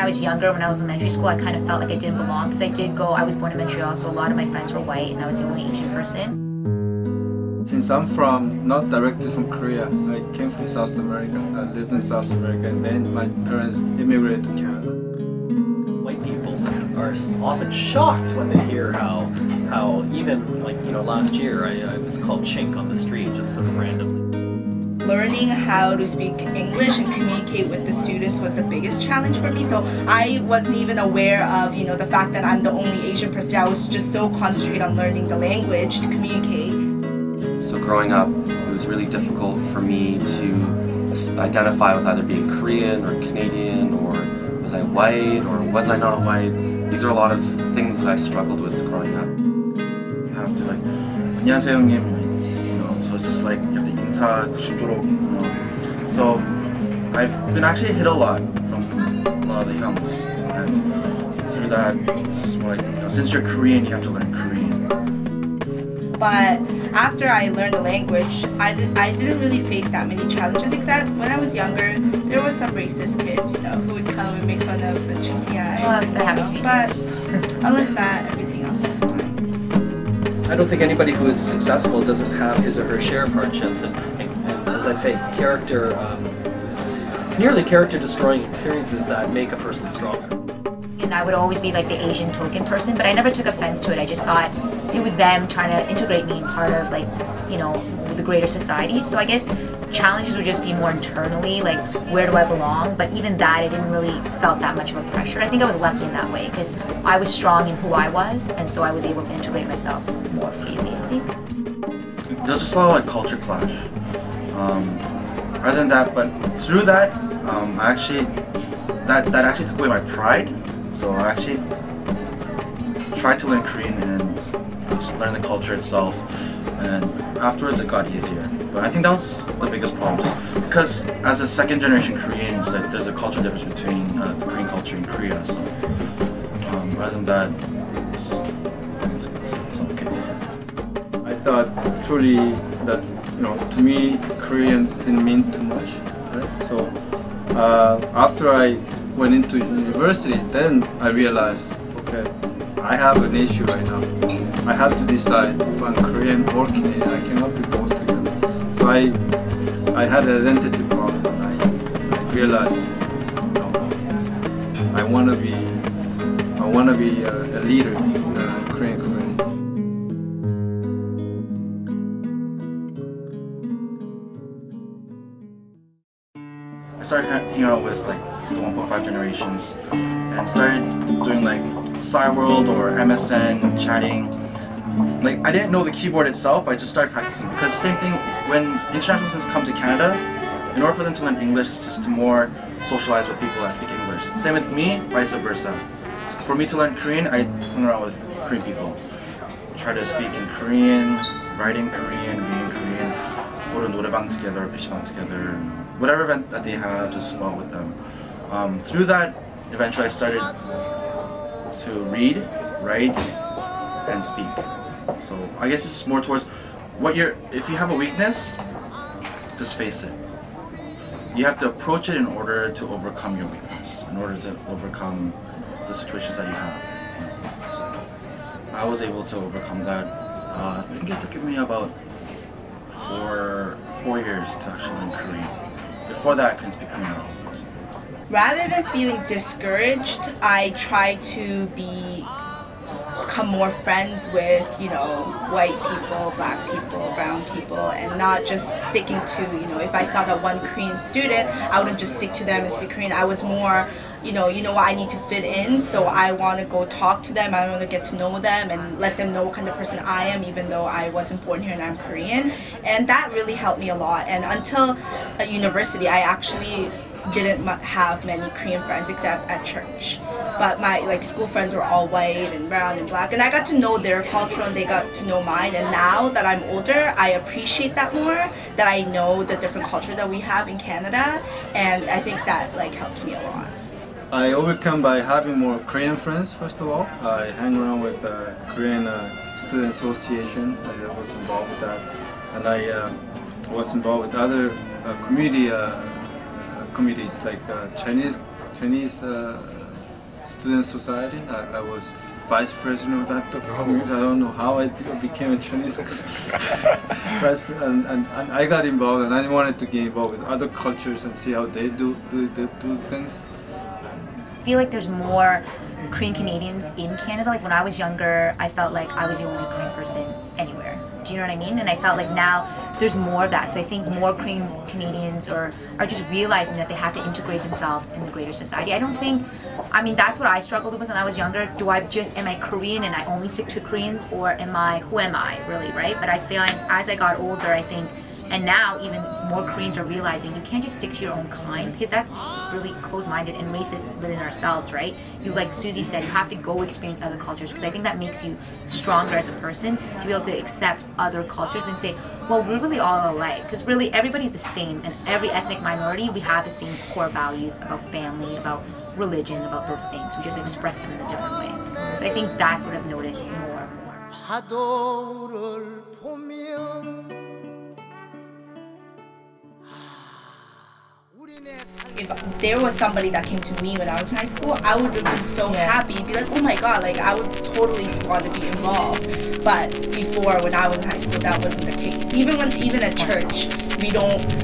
I was younger, when I was in elementary school, I kind of felt like I didn't belong because I was born in Montreal, so a lot of my friends were white and I was the only Asian person. Since I'm not directly from Korea, I came from South America. I lived in South America, and then my parents immigrated to Canada. White people are often shocked when they hear how even, like, you know, last year I was called chink on the street, just sort of randomly. Learning how to speak English and communicate with the students was the biggest challenge for me. So I wasn't even aware of, you know, the fact that I'm the only Asian person. I was just so concentrated on learning the language to communicate. So growing up, it was really difficult for me to identify with either being Korean or Canadian, or was I white or was I not white. These are a lot of things that I struggled with growing up. You have to, like, 안녕하세요 형님, you know, so it's just like you have to 인사 90도로, you know. So I've been actually hit a lot from a lot of the youngs, and through that it's just more like, you know, since you're Korean, you have to learn Korean. But after I learned the language, I didn't really face that many challenges, except when I was younger, there were some racist kids, you know, who would come and make fun of the chinky eyes. Well, that happened to me too. But unless that, everything else was fine. I don't think anybody who is successful doesn't have his or her share of hardships, and as I say, nearly character-destroying experiences that make a person stronger. And I would always be like the Asian token person, but I never took offense to it. I just thought it was them trying to integrate me in part of, like, you know, the greater society. So I guess challenges would just be more internally, like, where do I belong? But even that, I didn't really felt that much of a pressure. I think I was lucky in that way because I was strong in who I was, and so I was able to integrate myself more freely, I think. There's just a lot of, like, culture clash. Other than that, but through that, that actually took away my pride. So I actually tried to learn Korean and just learn the culture itself, and afterwards it got easier. But I think that was the biggest problem, just because as a second generation Korean, it's like there's a cultural difference between the Korean culture and Korea. So rather than that, it's okay. I thought truly that, you know, to me Korean didn't mean too much, right? So after I went into university, then I realized, okay, I have an issue right now. I have to decide if I'm Korean or Canadian. I cannot be both together. So I had an identity problem, and I realized, you know, I want to be a leader in the Korean community. I started hanging out with, like, the 1.5 generations and started doing, like, Cyworld or MSN, chatting. Like, I didn't know the keyboard itself, I just started practicing, because same thing, when international students come to Canada, in order for them to learn English, it's just to more socialize with people that speak English. Same with me, vice versa. So for me to learn Korean, I hung around with Korean people. Try to speak in Korean, write in Korean, read in Korean, go to 노래방 together, PC방 together, whatever event that they have, just go out with them. Through that, eventually I started to read, write, and speak. So I guess it's more towards if you have a weakness, just face it. You have to approach it in order to overcome your weakness, in order to overcome the situations that you have. So I was able to overcome that. I think it took me about four years to actually learn Korean. Before that, I couldn't speak Korean at all. Rather than feeling discouraged, I try to become more friends with, you know, white people, black people, brown people, and not just sticking to, you know, if I saw that one Korean student, I wouldn't just stick to them and speak Korean. I was more, you know what, I need to fit in, so I want to go talk to them, I want to get to know them and let them know what kind of person I am, even though I wasn't born here and I'm Korean. And that really helped me a lot. And until university, I actually didn't have many Korean friends except at church. But my school friends were all white and brown and black, and I got to know their culture and they got to know mine. And now that I'm older, I appreciate that more, that I know the different culture that we have in Canada, and I think that helped me a lot. I overcome by having more Korean friends, first of all. I hang around with Korean Student Association. I was involved with that. And I was involved with other communities like Chinese student society. I was vice president of that community. I don't know how I became a Chinese vice president, and I got involved, and I wanted to get involved with other cultures and see how they do things. I feel like there's more Korean Canadians in Canada. Like when I was younger, I felt like I was the only Korean person anywhere. Do you know what I mean? And I felt like now there's more of that. So I think more Korean Canadians are just realizing that they have to integrate themselves in the greater society. I don't think, I mean, that's what I struggled with when I was younger. Am I Korean and I only stick to Koreans, or who am I really, right? But I feel like as I got older, I think, and now even more Koreans are realizing you can't just stick to your own kind, because that's really close-minded and racist within ourselves, right? You, like Susie said, you have to go experience other cultures, because I think that makes you stronger as a person to be able to accept other cultures and say, well, we're really all alike, because really everybody's the same, and every ethnic minority, we have the same core values about family, about religion, about those things. We just express them in a different way. So I think that's what I've noticed more and more. 파도를 보며 If there was somebody that came to me when I was in high school, I would have been so happy, be like, oh my god, like I would totally want to be involved. But before, when I was in high school, that wasn't the case. Even at church,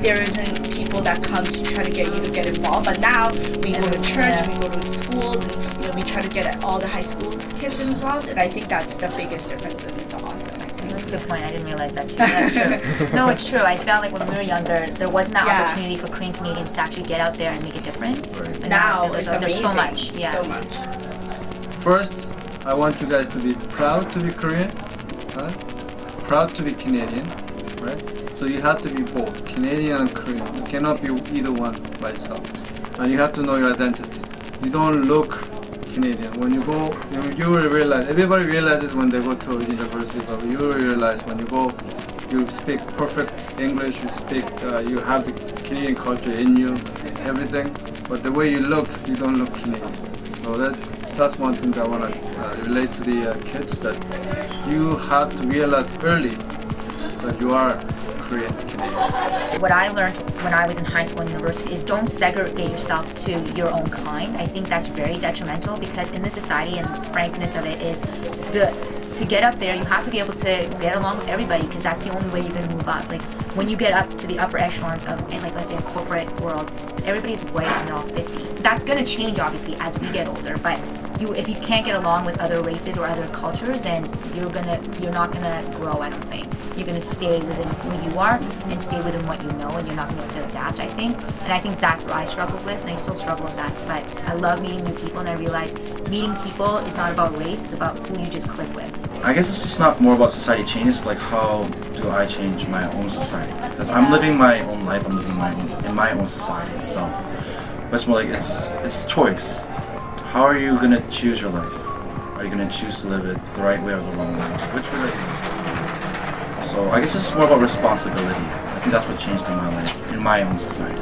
there isn't people that come to try to get you to get involved. But now we go to church, we go to schools, and we try to get all the high school kids involved. And I think that's the biggest difference, and it's awesome. That's a good point. I didn't realize that too. That's true. No, it's true. I felt like when we were younger, there wasn't that opportunity for Korean Canadians to actually get out there and make a difference. Right. But now there's amazing. so much. Yeah. So much. First, I want you guys to be proud to be Korean, right? Proud to be Canadian, right? So you have to be both Canadian and Korean. You cannot be either one by itself. And you have to know your identity. You don't look Canadian. When you go, you will realize, everybody realizes when they go to university, but you will realize when you go, you speak perfect English, you have the Canadian culture in you, everything, but the way you look, you don't look Canadian. So that's one thing that I want to relate to the kids, that you have to realize early that you are Korean Canadian. What I learned when I was in high school and university is don't segregate yourself to your own kind. I think that's very detrimental, because in this society, and the frankness of it is, to get up there, you have to be able to get along with everybody, because that's the only way you're going to move up. Like when you get up to the upper echelons of, like let's say, a corporate world, everybody's white and they're all 50. That's going to change obviously as we get older, but if you can't get along with other races or other cultures, then you're not gonna grow. I don't think you're gonna stay within who you are and stay within what you know, and you're not gonna be able to adapt. I think, and I think that's what I struggled with, and I still struggle with that. But I love meeting new people, and I realize meeting people is not about race; it's about who you just click with. I guess it's just not more about society changes, but like how do I change my own society? Because I'm living my own life, I'm living in my own society itself. But it's more like it's choice. How are you going to choose your life? Are you going to choose to live it the right way or the wrong way? Which way are you going to take? So I guess it's more about responsibility. I think that's what changed in my life, in my own society.